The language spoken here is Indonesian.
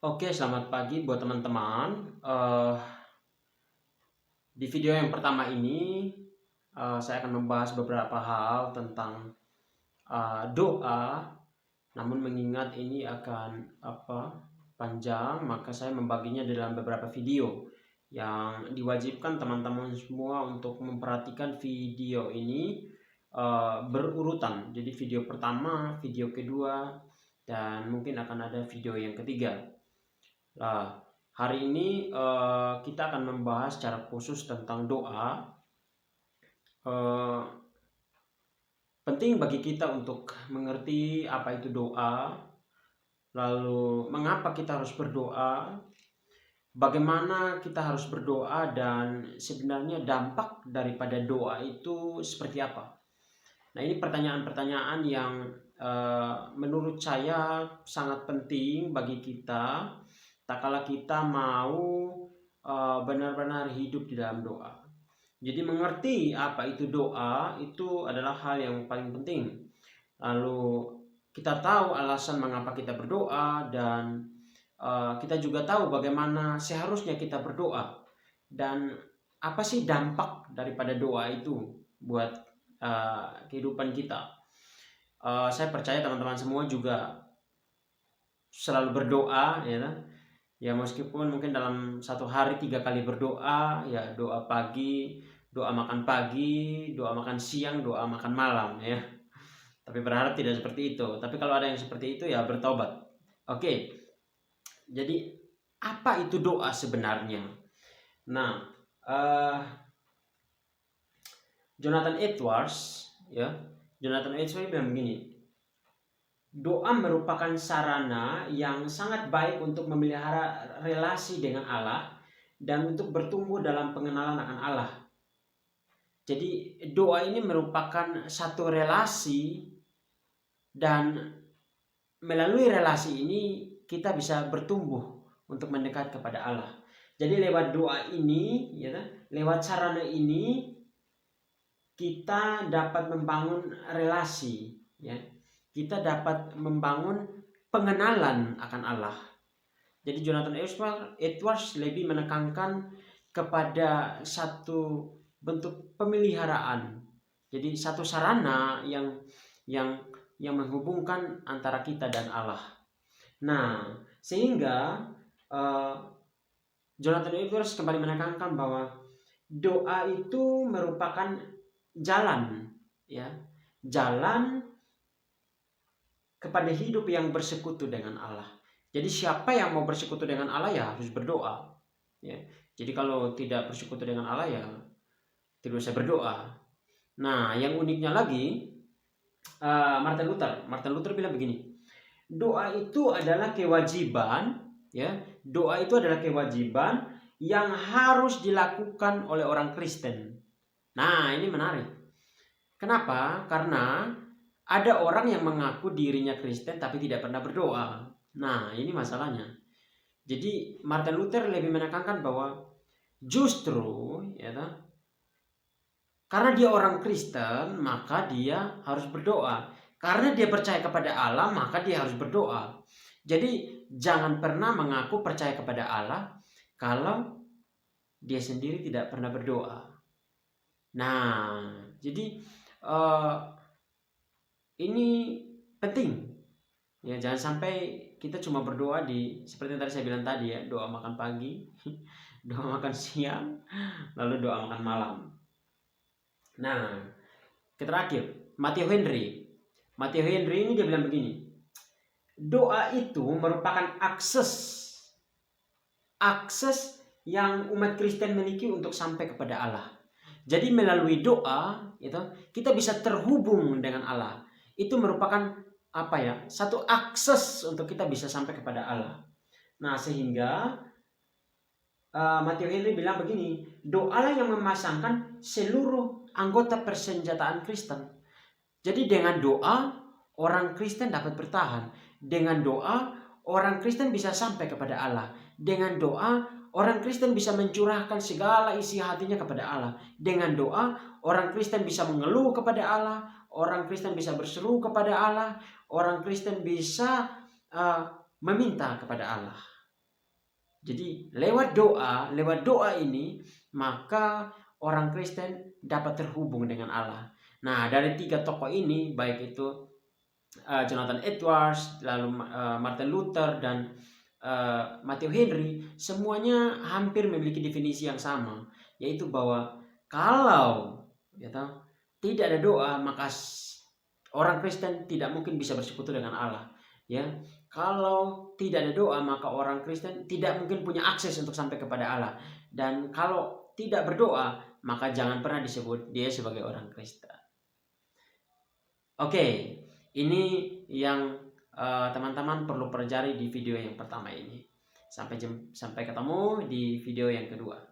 Oke, selamat pagi buat teman-teman. Di video yang pertama ini, saya akan membahas beberapa hal tentang doa. Namun mengingat ini akan panjang, maka saya membaginya dalam beberapa video yang diwajibkan teman-teman semua untuk memperhatikan video ini berurutan. Jadi video pertama, video kedua, dan mungkin akan ada video yang ketiga. Nah, hari ini kita akan membahas secara khusus tentang doa. Eh, Penting bagi kita untuk mengerti apa itu doa, lalu mengapa kita harus berdoa, bagaimana kita harus berdoa, dan sebenarnya dampak daripada doa itu seperti apa. Nah, ini pertanyaan-pertanyaan yang menurut saya sangat penting bagi kita, tak kala kita mau benar-benar hidup di dalam doa. Jadi mengerti apa itu doa itu adalah hal yang paling penting. Lalu kita tahu alasan mengapa kita berdoa, dan kita juga tahu bagaimana seharusnya kita berdoa, dan apa sih dampak daripada doa itu buat kehidupan kita. Saya percaya teman-teman semua juga selalu berdoa, ya kan? Ya meskipun mungkin dalam satu hari 3 kali berdoa, ya doa pagi, doa makan pagi, doa makan siang, doa makan malam, ya. Tapi berharap tidak seperti itu. Tapi kalau ada yang seperti itu, ya bertobat. Oke, jadi apa itu doa sebenarnya? Nah, eh, Jonathan Edwards, ya, Jonathan Edwards bilang begini: doa merupakan sarana yang sangat baik untuk memelihara relasi dengan Allah dan untuk bertumbuh dalam pengenalan akan Allah. Jadi doa ini merupakan satu relasi, dan melalui relasi ini kita bisa bertumbuh untuk mendekat kepada Allah. Jadi lewat doa ini, ya, lewat sarana ini kita dapat membangun relasi, ya. Kita dapat membangun pengenalan akan Allah. Jadi Jonathan Edwards lebih menekankan kepada satu bentuk pemeliharaan. Jadi satu sarana yang yang menghubungkan antara kita dan Allah. Nah, sehingga uh, Jonathan Edwards kembali menekankan bahwa doa itu merupakan jalan, ya, jalan kepada hidup yang bersekutu dengan Allah. Jadi siapa yang mau bersekutu dengan Allah ya harus berdoa, ya. Jadi kalau tidak bersekutu dengan Allah ya tidak bisa berdoa. Nah, yang uniknya lagi, Martin Luther bilang begini: doa itu adalah kewajiban, ya. Doa itu adalah kewajiban yang harus dilakukan oleh orang Kristen. Nah, ini menarik. Kenapa? Karena ada orang yang mengaku dirinya Kristen tapi tidak pernah berdoa. Nah, ini masalahnya. Jadi Martin Luther lebih menekankan bahwa justru, ya, karena dia orang Kristen, maka dia harus berdoa. Karena dia percaya kepada Allah, maka dia harus berdoa. Jadi jangan pernah mengaku percaya kepada Allah kalau dia sendiri tidak pernah berdoa. Nah, jadi ini penting. Ya, jangan sampai kita cuma berdoa seperti yang tadi saya bilang tadi, ya, doa makan pagi, doa makan siang, lalu doa makan malam. Nah, terakhir, Matthew Henry. Matthew Henry ini dia bilang begini: doa itu merupakan akses yang umat Kristen miliki untuk sampai kepada Allah. Jadi melalui doa itu kita bisa terhubung dengan Allah. Itu merupakan satu akses untuk kita bisa sampai kepada Allah. Nah, sehingga Matthew Henry bilang begini: doalah yang memasangkan seluruh anggota persenjataan Kristen. Jadi dengan doa orang Kristen dapat bertahan. Dengan doa orang Kristen bisa sampai kepada Allah. Dengan doa orang Kristen bisa mencurahkan segala isi hatinya kepada Allah. Dengan doa orang Kristen bisa mengeluh kepada Allah. Orang Kristen bisa berseru kepada Allah. Orang Kristen bisa meminta kepada Allah. Jadi lewat doa ini maka orang Kristen dapat terhubung dengan Allah. Nah, dari 3 tokoh ini, baik itu Jonathan Edwards, lalu Martin Luther, dan Matthew Henry, semuanya hampir memiliki definisi yang sama, yaitu bahwa kalau ya tidak ada doa, maka orang Kristen tidak mungkin bisa bersekutu dengan Allah. Ya, kalau tidak ada doa, maka orang Kristen tidak mungkin punya akses untuk sampai kepada Allah. Dan kalau tidak berdoa, maka jangan pernah disebut dia sebagai orang Kristen. Oke, ini yang teman-teman perlu pelajari di video yang pertama ini. Sampai ketemu di video yang kedua.